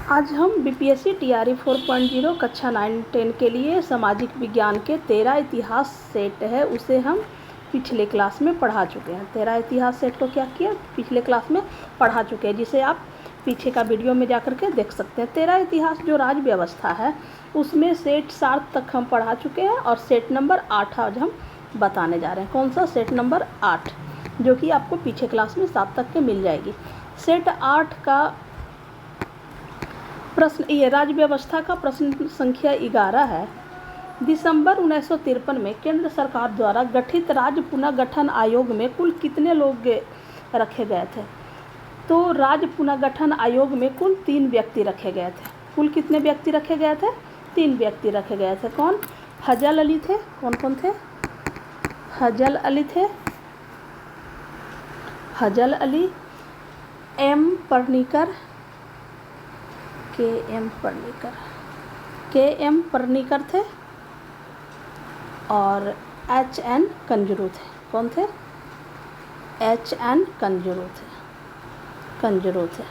आज हम BPSC TRE 4.0 कक्षा 9-10 के लिए सामाजिक विज्ञान के 13 इतिहास सेट है, उसे हम पिछले क्लास में पढ़ा चुके हैं। 13 इतिहास सेट को क्या किया, पिछले क्लास में पढ़ा चुके हैं, जिसे आप पीछे का वीडियो में जाकर के देख सकते हैं। 13 इतिहास जो राज व्यवस्था है उसमें सेट 7 तक हम पढ़ा चुके हैं और सेट नंबर 8 आज हम बताने जा रहे हैं। कौन सा? सेट नंबर 8, जो कि आपको पीछे क्लास में 7 तक के मिल जाएगी। सेट 8 का प्रश्न, ये राज्य व्यवस्था का प्रश्न संख्या 11 है। दिसंबर 1953 में केंद्र सरकार द्वारा गठित राज्य पुनर्गठन आयोग में कुल कितने लोग रखे गए थे? तो राज्य पुनर्गठन आयोग में कुल 3 व्यक्ति रखे गए थे। कुल कितने व्यक्ति रखे गए थे? 3 व्यक्ति रखे गए थे। कौन? फजल अली थे। कौन कौन थे? फजल अली थे, फजल अली, एम पर्णिकर, के एम पर्णिकर थे और एच एन कंजरू थे। कौन थे? एच एन कंजरू थे।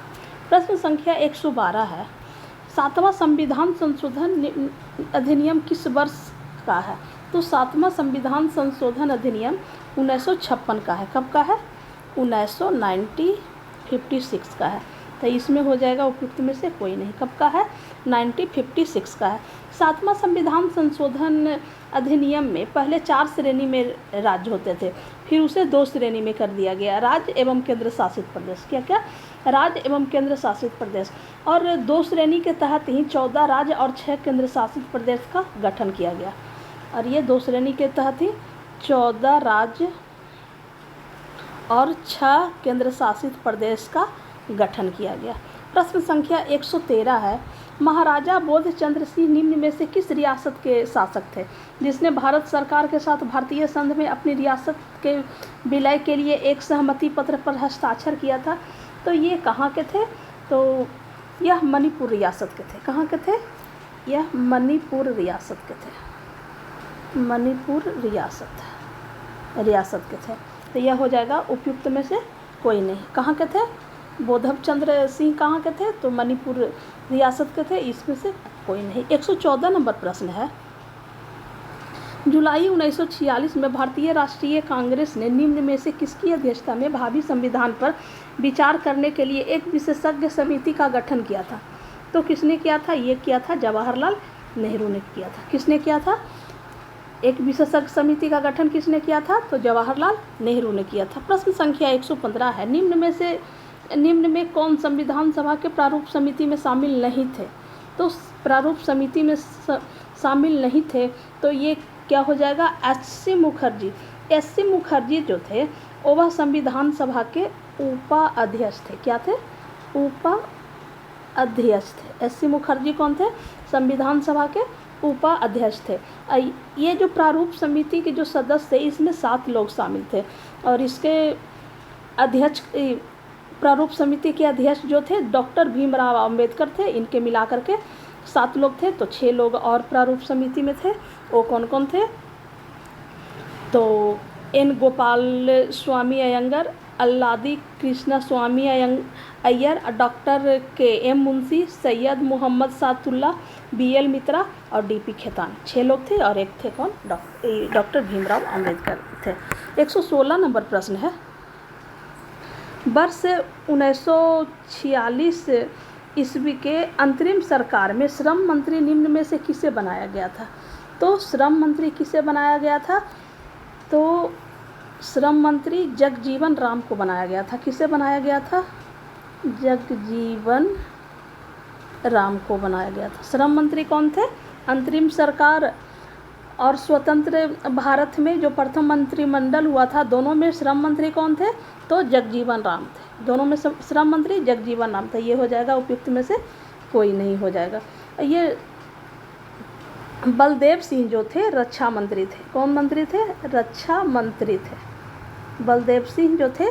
प्रश्न संख्या 112 है। 7वां संविधान संशोधन अधिनियम किस वर्ष का है? तो 7वां संविधान संशोधन अधिनियम 1956 का है। कब का है? 1956 का है। तो इसमें हो जाएगा उपयुक्त में से कोई नहीं। कब का है? 1956 का है। 7वां संविधान संशोधन अधिनियम में पहले 4 श्रेणी में राज्य होते थे, फिर उसे 2 श्रेणी में कर दिया गया, राज्य एवं केंद्र शासित प्रदेश। क्या क्या? राज्य एवं केंद्र शासित प्रदेश। और 2 श्रेणी के तहत ही 14 राज्य और 6 केंद्र शासित प्रदेश का गठन किया गया। और ये 2 श्रेणी के तहत ही 14 राज्य और 6 केंद्र शासित प्रदेश का गठन किया गया। प्रश्न संख्या 113 है। महाराजा बोधचंद्र सिंह निम्न में से किस रियासत के शासक थे जिसने भारत सरकार के साथ भारतीय संघ में अपनी रियासत के विलय के लिए एक सहमति पत्र पर हस्ताक्षर किया था? तो ये कहाँ के थे? तो यह मणिपुर रियासत के थे। कहाँ के थे? यह मणिपुर रियासत के थे। मणिपुर रियासत के थे। तो यह हो जाएगा उपयुक्त में से कोई नहीं। कहाँ के थे? बोधचंद्र सिंह कहाँ के थे? तो मणिपुर रियासत के थे। इसमें से कोई नहीं। 114 नंबर प्रश्न है। जुलाई 1946 में भारतीय राष्ट्रीय कांग्रेस ने निम्न में से किसकी अध्यक्षता में भावी संविधान पर विचार करने के लिए एक विशेषज्ञ समिति का गठन किया था? तो किसने किया था? ये किया था जवाहरलाल नेहरू ने किया था। किसने किया था? एक विशेषज्ञ समिति का गठन किसने किया था? तो जवाहरलाल नेहरू ने किया था। प्रश्न संख्या 115 है। निम्न में कौन संविधान सभा के प्रारूप समिति में शामिल नहीं थे? तो प्रारूप समिति में शामिल नहीं थे तो ये क्या हो जाएगा? एस.सी. मुखर्जी। एस.सी. मुखर्जी जो थे वह संविधान सभा के उपाध्यक्ष थे। क्या थे? उपाध्यक्ष थे। एस.सी. मुखर्जी कौन थे? संविधान सभा के उपाध्यक्ष थे। ये जो प्रारूप समिति के जो सदस्य थे इसमें 7 लोग शामिल थे और इसके अध्यक्ष, प्रारूप समिति के अध्यक्ष जो थे डॉक्टर भीमराव अंबेडकर थे। इनके मिलाकर के 7 लोग थे। तो 6 लोग और प्रारूप समिति में थे। वो कौन कौन थे? तो N Gopalaswami Ayyangar, Alladi Krishnaswami Iyer, doctor K M. Munshi, Syed Mohammad Saadulla, B L. Mitra और डी.पी. खेतान। 6 लोग थे और एक थे कौन? डॉक्टर भीमराव अंबेडकर थे। 116 नंबर प्रश्न है। वर्ष 1946 ईस्वी के अंतरिम सरकार में श्रम मंत्री निम्न में से किसे बनाया गया था? तो श्रम मंत्री किसे बनाया गया था? तो श्रम मंत्री जगजीवन राम को बनाया गया था। किसे बनाया गया था? जगजीवन राम को बनाया गया था। श्रम मंत्री कौन थे? अंतरिम सरकार और स्वतंत्र भारत में जो प्रथम मंत्रिमंडल हुआ था, दोनों में श्रम मंत्री कौन थे? तो जगजीवन राम थे। दोनों में श्रम मंत्री जगजीवन राम थे। ये हो जाएगा उपयुक्त में से कोई नहीं हो जाएगा। ये बलदेव सिंह जो थे रक्षा मंत्री थे। कौन मंत्री थे? रक्षा मंत्री थे। बलदेव सिंह जो थे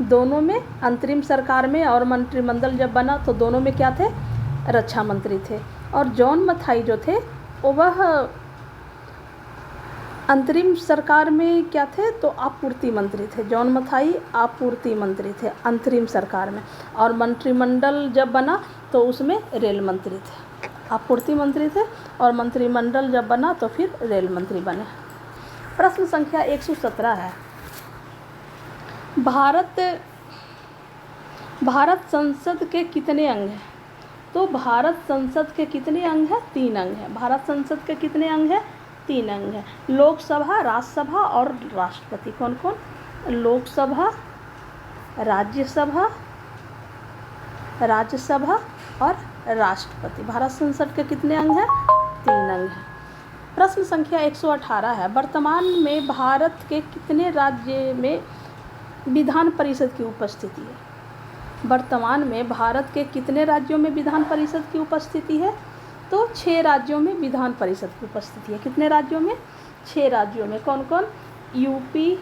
दोनों में, अंतरिम सरकार में और मंत्रिमंडल जब बना तो दोनों में क्या थे? रक्षा मंत्री थे। और जॉन मथाई जो थे वह अंतरिम सरकार में क्या थे, तो आपूर्ति मंत्री थे। जॉन मथाई आपूर्ति मंत्री थे अंतरिम सरकार में। और मंत्रिमंडल जब बना तो उसमें रेल मंत्री थे। आपूर्ति मंत्री थे और मंत्रिमंडल जब बना तो फिर रेल मंत्री बने। प्रश्न संख्या 117 है, भारत संसद के कितने अंग हैं? तो भारत संसद के कितने अंग हैं? 3 अंग हैं। भारत संसद के कितने अंग हैं? 3 अंग हैं। लोकसभा, राज्यसभा और राष्ट्रपति। कौन कौन? लोकसभा, राज्यसभा और राष्ट्रपति। भारत संसद के कितने अंग हैं? 3 अंग हैं। प्रश्न संख्या 118 है, वर्तमान में भारत के कितने राज्य में विधान परिषद की उपस्थिति है? वर्तमान में भारत के कितने राज्यों में विधान परिषद की उपस्थिति है? तो 6 राज्यों में विधान परिषद की उपस्थिति है। कितने राज्यों में? 6 राज्यों में। कौन कौन? यूपी,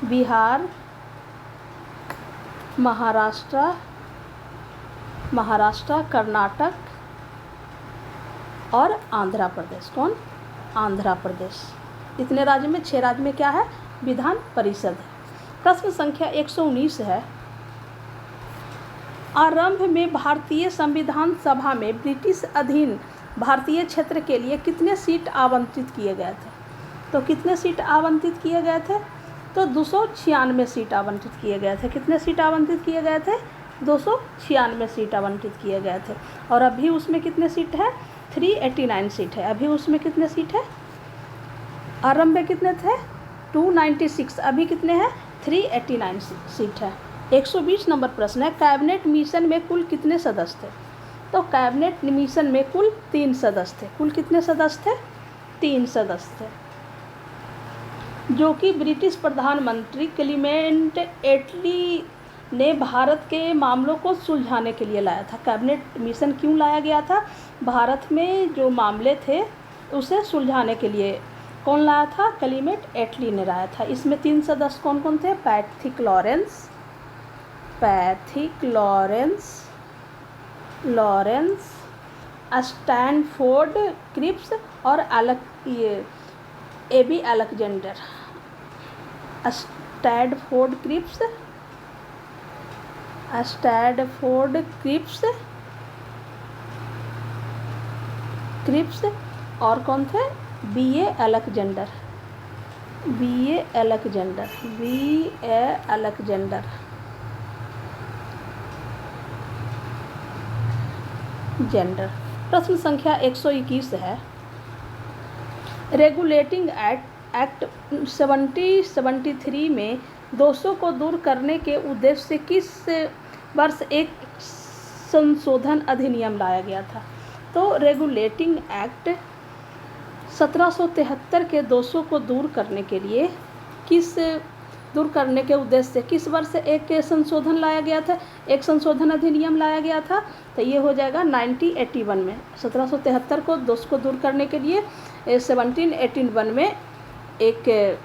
बिहार, महाराष्ट्र, कर्नाटक और आंध्र प्रदेश। कौन? आंध्र प्रदेश। इतने राज्य में, 6 राज्य में क्या है? विधान परिषद है। प्रश्न संख्या 119 है, आरंभ में भारतीय संविधान सभा में ब्रिटिश अधीन भारतीय क्षेत्र के लिए कितने सीट आवंटित किए गए थे? तो कितने सीट आवंटित किए गए थे? तो 296 सीट आवंटित किए गए थे। कितने सीट आवंटित किए गए थे? 296 सीट आवंटित किए गए थे। और अभी उसमें कितने सीट है? 389 सीट है। अभी उसमें कितने सीट है? आरंभ में कितने थे? 296। अभी कितने हैं? 389 सीट है। 120 नंबर प्रश्न है, कैबिनेट मिशन में कुल कितने सदस्य थे? तो कैबिनेट मिशन में कुल 3 सदस्य थे। कुल कितने सदस्य थे? 3 सदस्य थे, जो कि ब्रिटिश प्रधानमंत्री क्लीमेंट एटली ने भारत के मामलों को सुलझाने के लिए लाया था। कैबिनेट मिशन क्यों लाया गया था? भारत में जो मामले थे उसे सुलझाने के लिए। कौन लाया था? क्लीमेंट एटली ने लाया था। इसमें 3 सदस्य कौन कौन थे? पैथिक लॉरेंस, स्टैनफोर्ड क्रिप्स और एबी अलेक्जेंडर। स्टैनफोर्ड क्रिप्स और कौन थे? BA Alexander. प्रश्न संख्या 121 है, रेगुलेटिंग एक्ट 7073 में दोषों को दूर करने के उद्देश्य से किस वर्ष एक संशोधन अधिनियम लाया गया था? तो रेगुलेटिंग एक्ट 1773 के दोषों को दूर करने के उद्देश्य से किस वर्ष एक संशोधन लाया गया था? एक संशोधन अधिनियम लाया गया था। तो ये हो जाएगा 1981 में। 1773 को दोष को दूर करने के लिए 1781 में एक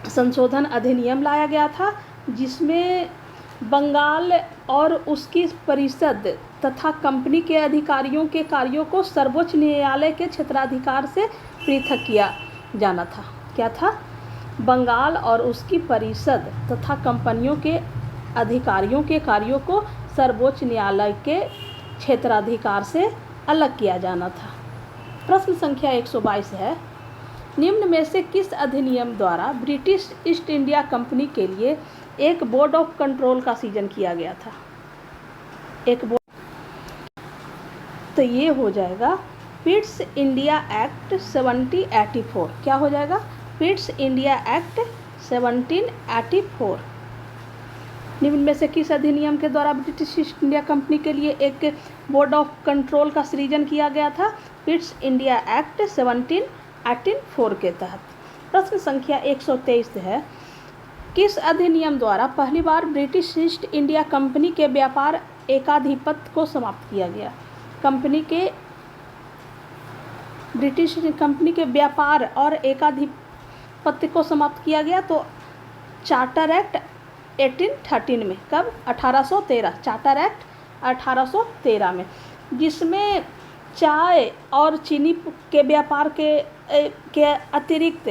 संशोधन अधिनियम लाया गया था, जिसमें बंगाल और उसकी परिषद तथा कंपनी के अधिकारियों के कार्यों को सर्वोच्च न्यायालय के क्षेत्राधिकार से पृथक किया जाना था। क्या था? बंगाल और उसकी परिषद तथा कंपनियों के अधिकारियों के कार्यों को सर्वोच्च न्यायालय के क्षेत्राधिकार से अलग किया जाना था। प्रश्न संख्या 122 है, निम्न में से किस अधिनियम द्वारा ब्रिटिश ईस्ट इंडिया कंपनी के लिए एक बोर्ड ऑफ कंट्रोल का सृजन किया गया था? तो ये हो जाएगा पिट्स इंडिया एक्ट 1784। क्या हो जाएगा? Pitt's India act 1784। निम्न में से किस अधिनियम के द्वारा ब्रिटिश ईस्ट इंडिया कंपनी के लिए एक बोर्ड ऑफ कंट्रोल का सृजन किया गया था? पिट्स इंडिया एक्ट 1784 के तहत। प्रश्न संख्या 123 है, किस अधिनियम द्वारा पहली बार ब्रिटिश ईस्ट इंडिया कंपनी के व्यापार एकाधिपत्य को समाप्त किया गया? ब्रिटिश कंपनी के व्यापार और एकाधिपत्य को समाप्त किया गया। तो चार्टर एक्ट 1813 में। कब? 1813। चार्टर एक्ट 1813 में, जिसमें चाय और चीनी के व्यापार के के अतिरिक्त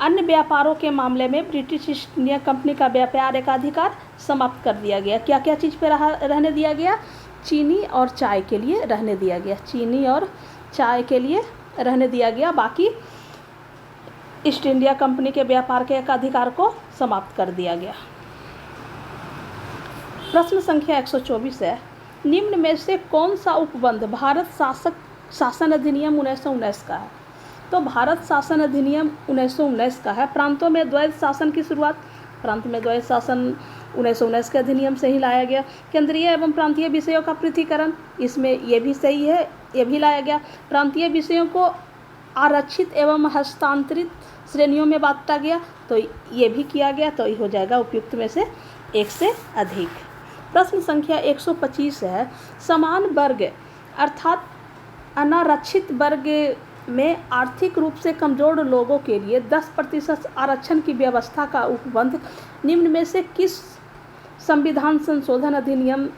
अन्य व्यापारों के मामले में ब्रिटिश ईस्ट इंडिया कंपनी का व्यापार एकाधिकार समाप्त कर दिया गया। क्या क्या चीज़ पे रहने दिया गया? चीनी और चाय के लिए रहने दिया गया, चीनी और चाय के लिए रहने दिया गया। बाकी ईस्ट इंडिया कंपनी के व्यापार के एकाधिकार को समाप्त कर दिया गया। प्रश्न संख्या 124 है, निम्न में से कौन सा उपबंध भारत शासन अधिनियम 1919 का है? तो भारत शासन अधिनियम 1919 का है। प्रांतों में द्वैध शासन की शुरुआत, प्रांत में द्वैध शासन 1919 के अधिनियम से ही लाया गया। केंद्रीय एवं प्रांतीय विषयों का पृथकीकरण, इसमें ये भी सही है, ये भी लाया गया। प्रांतीय विषयों को आरक्षित एवं हस्तांतरित श्रेणियों में बांटा गया, तो ये भी किया गया, तो ये हो जाएगा उपयुक्त में से एक से अधिक। प्रश्न संख्या 125 है, समान वर्ग अर्थात अनारक्षित वर्ग में आर्थिक रूप से कमजोर लोगों के लिए 10% आरक्षण की व्यवस्था का उपबंध निम्न में से किस संविधान संशोधन अधिनियम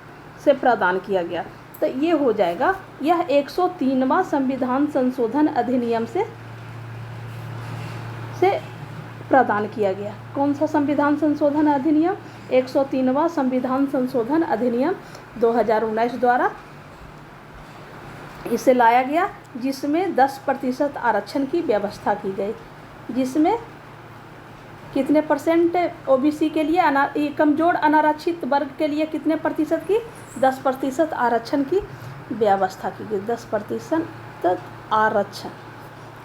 से प्रदान किया गया? तो ये हो जाएगा, यह 103वां संविधान संशोधन अधिनियम से प्रदान किया गया। कौन सा संविधान संशोधन अधिनियम? 103वां संविधान संशोधन अधिनियम 2019 द्वारा इसे लाया गया, जिसमें 10% आरक्षण की व्यवस्था की गई, जिसमें कितने परसेंट ओबीसी के लिए कमजोर अनारक्षित वर्ग के लिए कितने प्रतिशत की? 10% आरक्षण की व्यवस्था की गई। 10% आरक्षण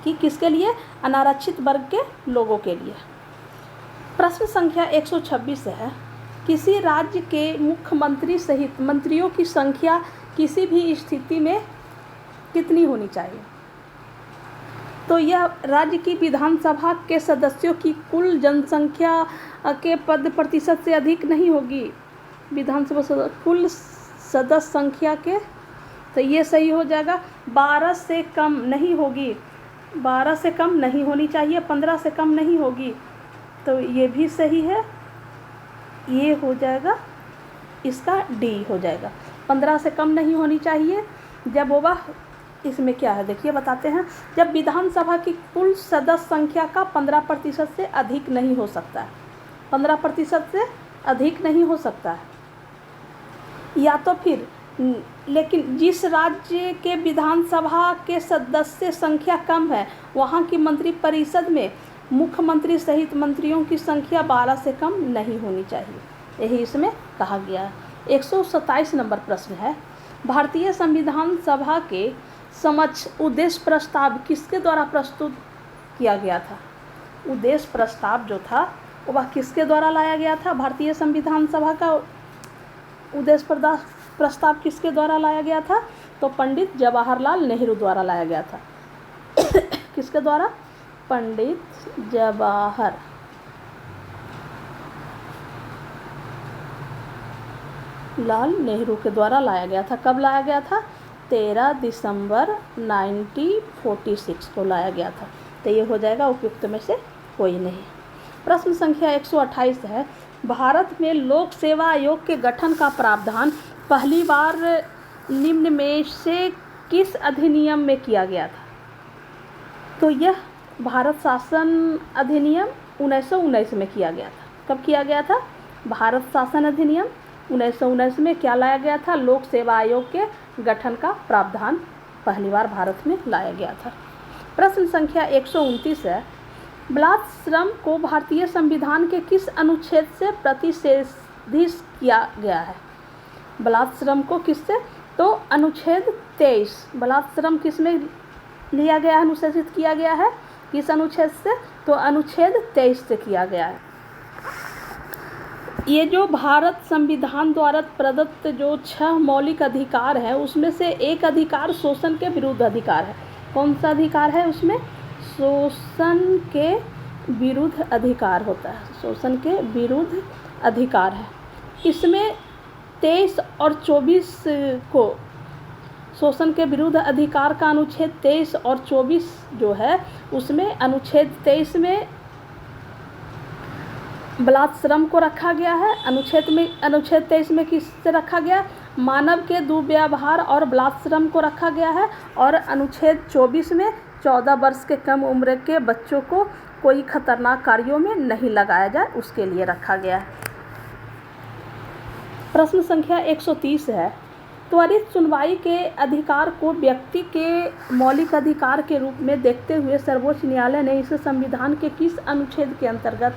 की किसके लिए? अनारक्षित वर्ग के लोगों के लिए। प्रश्न संख्या 126 है, किसी राज्य के मुख्यमंत्री सहित मंत्रियों की संख्या किसी भी स्थिति में कितनी होनी चाहिए? तो यह राज्य की विधानसभा के सदस्यों की कुल जनसंख्या के पद प्रतिशत से अधिक नहीं होगी। विधानसभा कुल सदस्य संख्या के, तो ये सही हो जाएगा। 12 से कम नहीं होगी, 12 से कम नहीं होनी चाहिए, 15 से कम नहीं होगी, तो ये भी सही है। ये हो जाएगा, इसका डी हो जाएगा। 15 से कम नहीं होनी चाहिए जब वह, इसमें क्या है देखिए बताते हैं, जब विधानसभा की कुल सदस्य संख्या का 15% से अधिक नहीं हो सकता है, 15% से अधिक नहीं हो सकता है, या तो फिर लेकिन जिस राज्य के विधानसभा के सदस्य संख्या कम है वहाँ की मंत्रिपरिषद में मुख्यमंत्री सहित मंत्रियों की संख्या 12 से कम नहीं होनी चाहिए, यही इसमें कहा गया है। 127 नंबर प्रश्न है, भारतीय संविधान सभा के समक्ष उद्देश्य प्रस्ताव किसके द्वारा प्रस्तुत किया गया था? उद्देश्य प्रस्ताव जो था वह किसके द्वारा लाया गया था? भारतीय संविधान सभा का उद्देश्य प्रस्ताव किसके द्वारा लाया गया था? तो पंडित जवाहरलाल नेहरू द्वारा लाया गया था। किसके द्वारा? पंडित जवाहरलाल नेहरू के द्वारा लाया गया था। कब लाया गया था? 13 दिसंबर 1946 को लाया गया था, तो ये हो जाएगा उपयुक्त में से कोई नहीं। प्रश्न संख्या 128 है, भारत में लोक सेवा आयोग के गठन का प्रावधान पहली बार निम्न में से किस अधिनियम में किया गया था? तो यह भारत शासन अधिनियम 1919 में किया गया था। कब किया गया था? भारत शासन अधिनियम 1919 में क्या लाया गया था? लोक सेवा आयोग के गठन का प्रावधान पहली बार भारत में लाया गया था। प्रश्न संख्या 129 है, बाल श्रम को भारतीय संविधान के किस अनुच्छेद से प्रतिषेधित किया गया है? बाल श्रम को किससे? तो अनुच्छेद 23। बाल श्रम किस में लिया गया, अनुशासित किया गया है? किस अनुच्छेद से? तो अनुच्छेद 23 से किया गया है। ये जो भारत संविधान द्वारा प्रदत्त जो 6 मौलिक अधिकार है उसमें से एक अधिकार शोषण के विरुद्ध अधिकार है। कौन सा अधिकार है उसमें? शोषण के विरुद्ध अधिकार होता है, शोषण के विरुद्ध अधिकार है। इसमें 23 और 24 को, शोषण के विरुद्ध अधिकार का अनुच्छेद 23 और 24 जो है उसमें अनुच्छेद 23 में बाल श्रम को रखा गया है। अनुच्छेद 23 में किससे रखा गया? मानव के दुर्व्यवहार और बाल श्रम को रखा गया है। और अनुच्छेद 24 में 14 वर्ष के कम उम्र के बच्चों को कोई खतरनाक कार्यों में नहीं लगाया जाए, उसके लिए रखा गया है। प्रश्न संख्या 130 है, त्वरित सुनवाई के अधिकार को व्यक्ति के मौलिक अधिकार के रूप में देखते हुए सर्वोच्च न्यायालय ने इसे संविधान के किस अनुच्छेद के अंतर्गत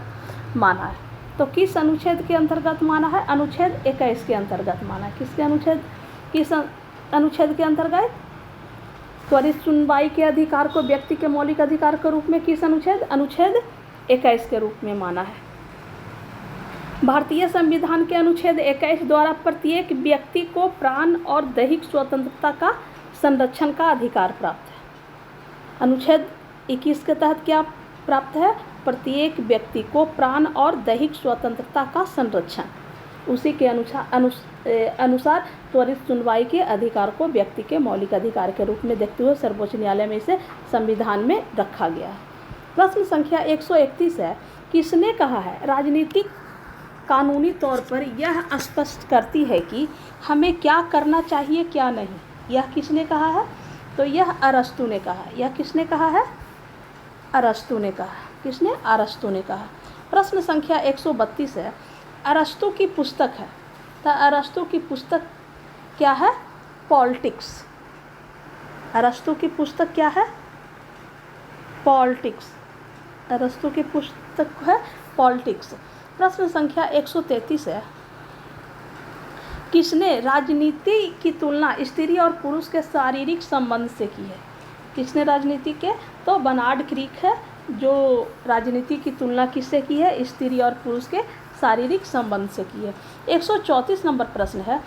माना है? तो किस अनुच्छेद के अंतर्गत माना है? अनुच्छेद 21 के अंतर्गत माना है। किस अनुच्छेद के अंतर्गत? त्वरित सुनवाई के अधिकार को व्यक्ति के मौलिक अधिकार के रूप में किस अनुच्छेद? अनुच्छेद 21 के रूप में माना है। भारतीय संविधान के अनुच्छेद 21 द्वारा प्रत्येक व्यक्ति को प्राण और दैहिक स्वतंत्रता का संरक्षण का अधिकार प्राप्त है। अनुच्छेद 21 के तहत क्या प्राप्त है? प्रत्येक व्यक्ति को प्राण और दैहिक स्वतंत्रता का संरक्षण। उसी के अनुसार त्वरित सुनवाई के अधिकार को व्यक्ति के मौलिक अधिकार के रूप में देखते हुए सर्वोच्च न्यायालय में इसे संविधान में रखा गया है। प्रश्न संख्या 131 है, किसने कहा है राजनीतिक कानूनी तौर पर यह स्पष्ट करती है कि हमें क्या करना चाहिए क्या नहीं? यह किसने कहा है? तो यह अरस्तू ने कहा। यह किसने कहा है? अरस्तू ने कहा। किसने? अरस्तू ने कहा। प्रश्न संख्या 132 है, अरस्तू की पुस्तक है, तो अरस्तू की पुस्तक क्या है? पॉलिटिक्स। अरस्तू की पुस्तक क्या है? पॉलिटिक्स। अरस्तू की पुस्तक है पॉलिटिक्स। प्रश्न संख्या 133 है, किसने राजनीति की तुलना स्त्री और पुरुष के शारीरिक संबंध से की है? किसने राजनीति के? तो बर्नार्ड क्रीक है जो राजनीति की तुलना किससे की है? स्त्री और पुरुष के शारीरिक संबंध से की है। 134 नंबर प्रश्न है,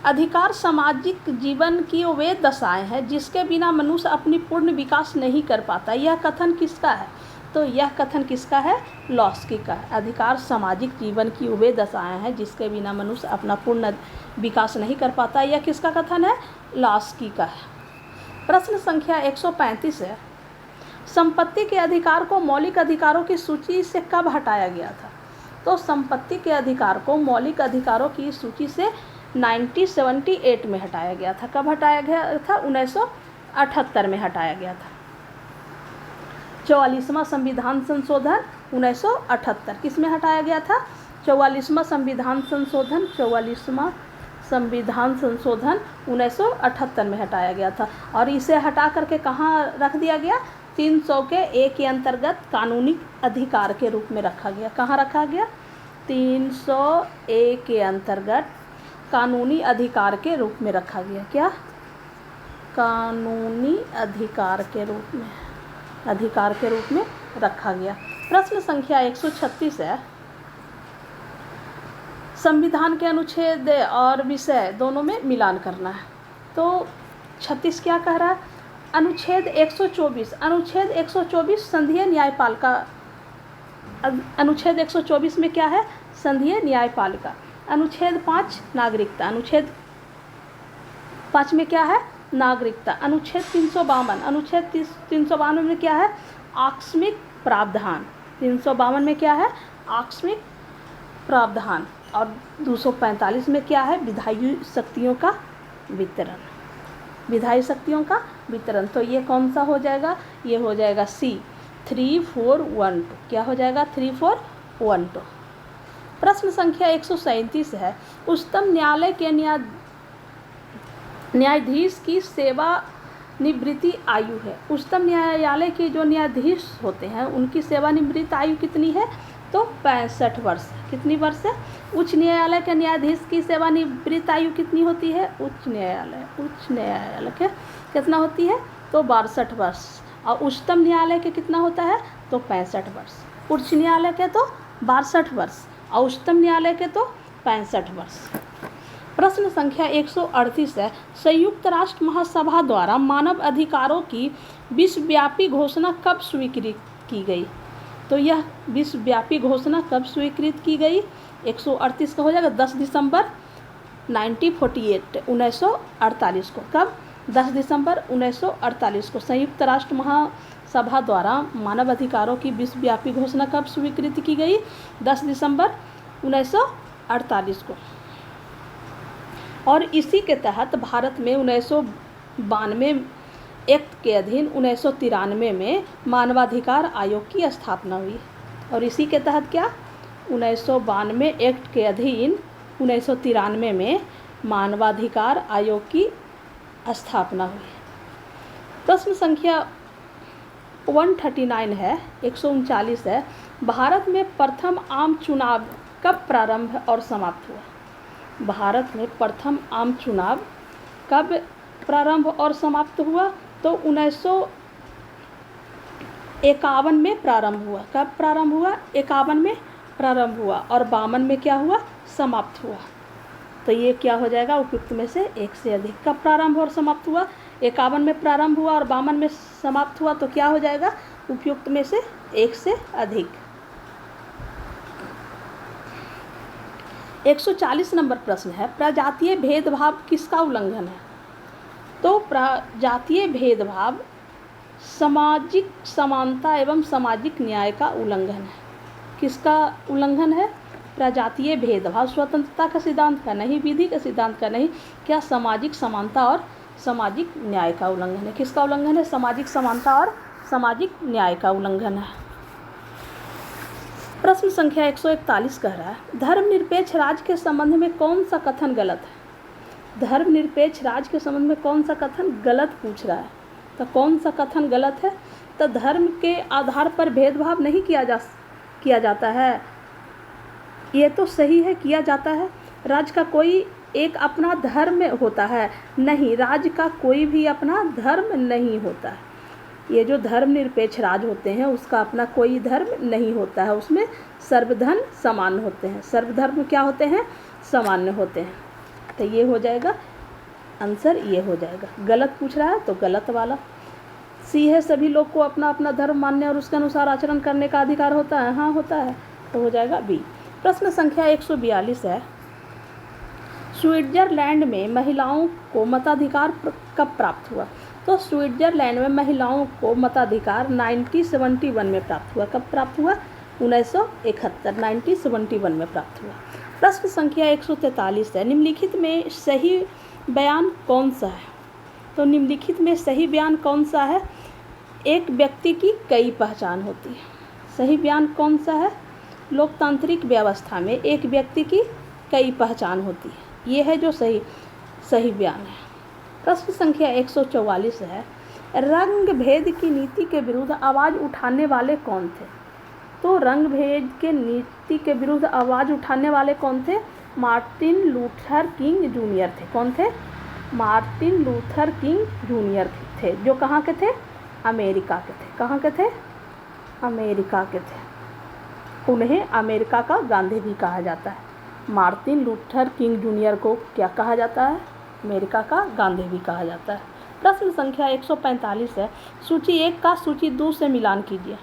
अधिकार सामाजिक जीवन की वे दशाएं हैं जिसके बिना मनुष्य अपनी पूर्ण विकास नहीं कर पाता। यह कथन किसका है? तो यह कथन किसका है? लॉस्की का है। अधिकार सामाजिक जीवन की वे दशाएं हैं जिसके बिना मनुष्य अपना पूर्ण विकास नहीं कर पाता। यह किसका कथन है? लॉस्की का है। प्रश्न संख्या 135 है, संपत्ति के अधिकार को मौलिक अधिकारों की सूची से कब हटाया गया था? तो संपत्ति के अधिकार को मौलिक अधिकारों की सूची से 1978 में हटाया गया था। कब हटाया गया था? 1978 में हटाया गया था। 44वां संविधान संशोधन 1978 किस में हटाया गया था? 44वां संविधान संशोधन 1978 में हटाया गया था। और इसे हटा करके कहाँ रख दिया गया? 300 के ए के अंतर्गत कानूनी अधिकार के रूप में रखा गया। कहाँ रखा गया? 300 ए के अंतर्गत कानूनी अधिकार के रूप में रखा गया। क्या? कानूनी अधिकार के रूप में रखा गया। प्रश्न संख्या 136 है, संविधान के अनुच्छेद और विषय दोनों में मिलान करना है। तो 36 क्या कह रहा है? अनुच्छेद 124 संघीय न्यायपालिका। अनुच्छेद 124 में क्या है? संघीय न्यायपालिका। अनुच्छेद 5 नागरिकता। अनुच्छेद 5 में क्या है? नागरिकता। अनुच्छेद 352 में क्या है? आकस्मिक प्रावधान। 352 में क्या है? आकस्मिक प्रावधान। और 245 में क्या है? विधायी शक्तियों का वितरण। विधायी शक्तियों का वितरण। तो ये कौन सा हो जाएगा? ये हो जाएगा सी 3412। क्या हो जाएगा? 3412। प्रश्न संख्या 137 है, उच्चतम न्यायालय के न्यायाधीश की सेवानिवृत्ति आयु है। उच्चतम न्यायालय के जो न्यायाधीश होते हैं उनकी सेवानिवृत्ति आयु कितनी है? तो 65 वर्ष। कितनी वर्ष है? उच्च न्यायालय के न्यायाधीश की सेवानिवृत्ति आयु कितनी होती है? उच्च न्यायालय के कितना होती है? तो 62 वर्ष। और उच्चतम न्यायालय के कितना होता है? तो 65 वर्ष। उच्च न्यायालय के तो 62 वर्ष और उच्चतम न्यायालय के तो 65 वर्ष। प्रश्न संख्या 138 है, संयुक्त राष्ट्र महासभा द्वारा मानव अधिकारों की विश्वव्यापी घोषणा कब स्वीकृत की गई? तो यह विश्वव्यापी घोषणा कब स्वीकृत की गई? 138 का हो जाएगा 10 दिसंबर 1948 को। कब? 10 दिसंबर 1948 को संयुक्त राष्ट्र महासभा द्वारा मानव अधिकारों की विश्वव्यापी घोषणा कब स्वीकृत की गई? 10 दिसंबर 1948 को। और इसी के तहत भारत में 1992 एक्ट के अधीन 1993 में मानवाधिकार आयोग की स्थापना हुई। और इसी के तहत क्या 1992 एक्ट के अधीन 1993 में मानवाधिकार आयोग की स्थापना हुई। प्रश्न संख्या 139 है, 139 है, भारत में प्रथम आम चुनाव कब प्रारंभ और समाप्त हुआ? भारत में प्रथम आम चुनाव कब प्रारंभ और समाप्त हुआ? तो 1951 में प्रारंभ हुआ। कब प्रारंभ हुआ? 51 में प्रारंभ हुआ और 52 में क्या हुआ? समाप्त हुआ। तो ये क्या हो जाएगा? उपयुक्त में से एक से अधिक। कब प्रारंभ और समाप्त हुआ? 51 में प्रारंभ हुआ और 52 में समाप्त हुआ, तो क्या हो जाएगा? उपयुक्त में से एक से अधिक। 140 नंबर प्रश्न है, प्रजातीय भेदभाव किसका उल्लंघन है? तो प्रजातीय भेदभाव सामाजिक समानता एवं सामाजिक न्याय का उल्लंघन है। किसका उल्लंघन है? प्रजातीय भेदभाव। स्वतंत्रता का सिद्धांत का नहीं, विधि का सिद्धांत का नहीं, क्या सामाजिक समानता और सामाजिक न्याय का उल्लंघन है। किसका उल्लंघन है? सामाजिक समानता और सामाजिक न्याय का उल्लंघन है। प्रश्न संख्या 141 कह रहा है, धर्मनिरपेक्ष राज्य के संबंध में कौन सा कथन गलत है? धर्मनिरपेक्ष राज्य के संबंध में कौन सा कथन गलत पूछ रहा है। तो कौन सा कथन गलत है? तो धर्म के आधार पर भेदभाव नहीं किया जाता है। ये तो सही है, किया जाता है। राज्य का कोई एक अपना धर्म होता है? नहीं, राज्य का कोई भी अपना धर्म नहीं होता है। ये जो धर्मनिरपेक्ष राज्य होते हैं उसका अपना कोई धर्म नहीं होता है, उसमें सर्वधर्म समान होते हैं। सर्वधर्म क्या होते हैं? सामान्य होते हैं। तो ये हो जाएगा आंसर, ये हो जाएगा। गलत पूछ रहा है तो गलत वाला। सी है, सभी लोग को अपना अपना धर्म मानने और उसके अनुसार आचरण करने का अधिकार होता है। हाँ, होता है, तो हो जाएगा बी। प्रश्न संख्या 142 है, स्विट्जरलैंड में महिलाओं को मताधिकार कब प्राप्त हुआ? तो स्विट्जरलैंड में महिलाओं को मताधिकार 1971 में प्राप्त हुआ। कब प्राप्त हुआ? 1971 में प्राप्त हुआ। प्रश्न संख्या 143 है, निम्नलिखित में सही बयान कौन सा है? तो निम्नलिखित में सही बयान कौन सा है? एक व्यक्ति की कई पहचान होती है। सही बयान कौन सा है? लोकतांत्रिक व्यवस्था में एक व्यक्ति की कई पहचान होती है। ये है जो सही बयान है। प्रश्न संख्या 144 है, रंग भेद की नीति के विरुद्ध आवाज़ उठाने वाले कौन थे? तो रंग भेद के नीति के विरुद्ध आवाज़ उठाने वाले कौन थे? मार्टिन लूथर किंग जूनियर थे। कौन थे? मार्टिन लूथर किंग जूनियर थे, जो कहाँ के थे? अमेरिका के थे। कहाँ के थे? अमेरिका के थे। उन्हें अमेरिका का गांधी भी कहा जाता है। मार्टिन लूथर किंग जूनियर को क्या कहा जाता है? अमेरिका का गांधी भी कहा जाता है। प्रश्न संख्या 145 है, सूची 1 का सूची 2 से मिलान कीजिए।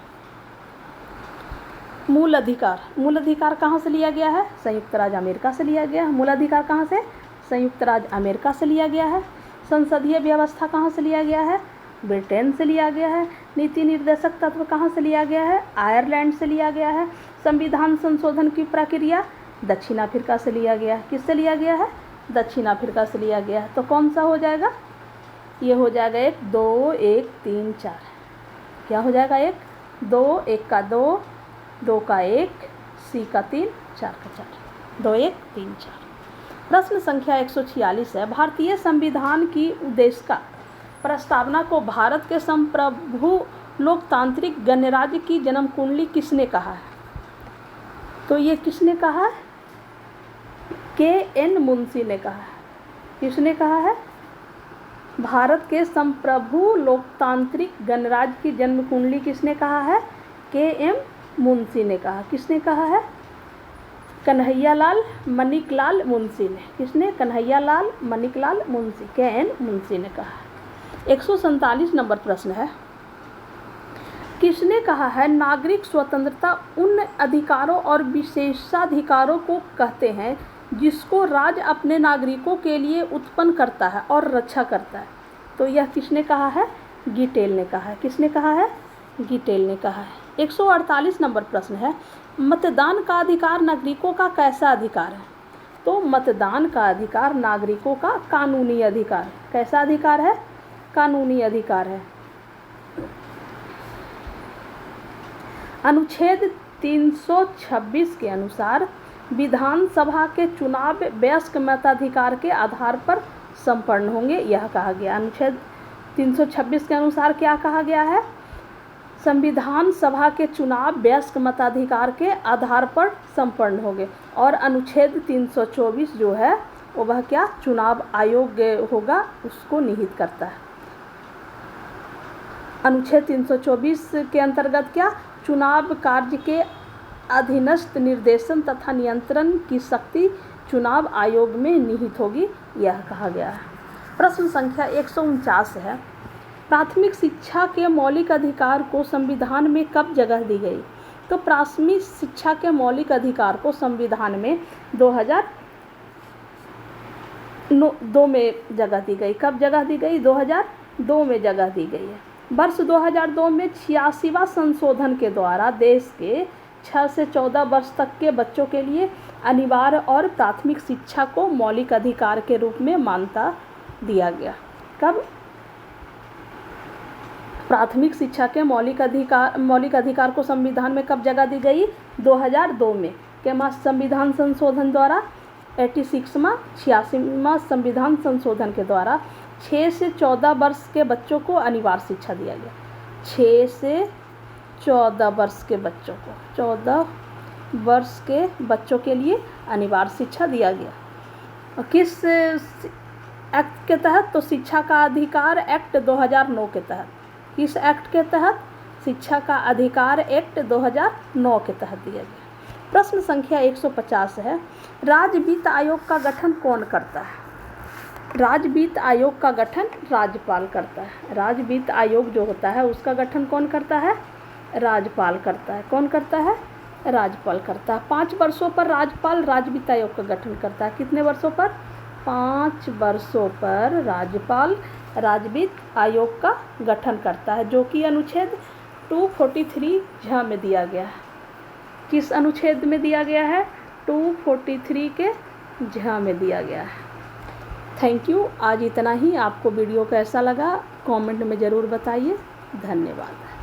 मूल अधिकार। मूल अधिकार कहाँ से लिया गया है? संयुक्त राज्य अमेरिका से लिया गया है। मूल अधिकार कहाँ से? संयुक्त राज्य अमेरिका से लिया गया है। संसदीय व्यवस्था कहाँ से लिया गया है? ब्रिटेन से लिया गया है। नीति निर्देशक तत्व कहाँ से लिया गया है? आयरलैंड से लिया गया है। संविधान संशोधन की प्रक्रिया दक्षिण अफ्रीका से लिया गया है। किससे लिया गया है? दक्षिण अफ्रीका से लिया गया है। तो कौन सा हो जाएगा? ये हो जाएगा 1 2 1 3 4। क्या हो जाएगा? 1 2 1 का 2 2 का 1 सी का 3 4 का 4 2 1 3 4। प्रश्न संख्या 146 है, भारतीय संविधान की उद्देशिका प्रस्तावना को भारत के संप्रभु लोकतांत्रिक गणराज्य की जन्म कुंडली किसने कहा है? तो ये किसने कहा है? KN मुंशी ने कहा है। किसने कहा है? भारत के संप्रभु लोकतांत्रिक गणराज्य की जन्म कुंडली किसने कहा है? KM मुंशी ने कहा। किसने कहा है? कन्हैयालाल मणिकलाल मुंशी ने। किसने? कन्हैयालाल मणिकलाल मुंशी, KN मुंशी ने कहा। 147 नंबर प्रश्न है, किसने कहा है नागरिक स्वतंत्रता उन अधिकारों और विशेषाधिकारों को कहते हैं जिसको राज्य अपने नागरिकों के लिए उत्पन्न करता है और रक्षा करता है? तो यह किसने कहा है? गिटेल ने कहा है। किसने कहा है? गिटेल ने कहा है। 148 नंबर प्रश्न है, मतदान का अधिकार नागरिकों का कैसा अधिकार है? तो मतदान का अधिकार नागरिकों का कानूनी अधिकार है। कैसा अधिकार है? कानूनी अधिकार है। अनुच्छेद 326 के अनुसार विधानसभा के चुनाव वयस्क मताधिकार के आधार पर संपन्न होंगे, यह कहा गया। अनुच्छेद 326 के अनुसार क्या कहा गया है? संविधान सभा के चुनाव वयस्क मताधिकार के आधार पर संपन्न होंगे। और अनुच्छेद 324 जो है वह क्या, चुनाव आयोग होगा, उसको निहित करता है। अनुच्छेद 324 के अंतर्गत क्या, चुनाव कार्य के अधीनस्थ निर्देशन तथा नियंत्रण की शक्ति चुनाव आयोग में निहित होगी, यह कहा गया है। प्रश्न संख्या 149 है, प्राथमिक शिक्षा के मौलिक अधिकार को संविधान में कब जगह दी गई? तो प्राथमिक शिक्षा के मौलिक अधिकार को संविधान में 2002 में जगह दी गई। कब जगह दी गई? 2002 में जगह दी गई है। वर्ष 2002 में 86वां संशोधन के द्वारा देश के 6 से 14 वर्ष तक के बच्चों के लिए अनिवार्य और प्राथमिक शिक्षा को मौलिक अधिकार के रूप में मान्यता दिया गया। कब? प्राथमिक शिक्षा के मौलिक अधिकार को संविधान में कब जगह दी गई? 2002 में के संविधान संशोधन द्वारा 86वां संविधान संशोधन के द्वारा 6 से 14 वर्ष के बच्चों को अनिवार्य शिक्षा दिया गया। 6 से 14 वर्ष के बच्चों को, 14 वर्ष के बच्चों के लिए अनिवार्य शिक्षा दिया गया। और किस एक्ट के तहत? तो शिक्षा का अधिकार एक्ट 2009 के तहत। किस एक्ट के तहत? शिक्षा का अधिकार एक्ट 2009 के तहत दिया गया। प्रश्न संख्या 150 है, राज्य वित्त आयोग का गठन कौन करता है? राज्य वित्त आयोग का गठन राज्यपाल करता है। राज्य वित्त आयोग जो होता है उसका गठन कौन करता है? राज्यपाल करता है। कौन करता है? राज्यपाल करता है। 5 वर्षों पर राज्यपाल राज्य वित्त आयोग का गठन करता है। कितने वर्षों पर? 5 वर्षों पर राज्यपाल राज्य वित्त आयोग का गठन करता है, जो कि अनुच्छेद 243 में दिया गया है। किस अनुच्छेद में दिया गया है? 243 के में दिया गया है। Thank you. आज इतना ही। आपको वीडियो कैसा लगा कमेंट में ज़रूर बताइए। धन्यवाद।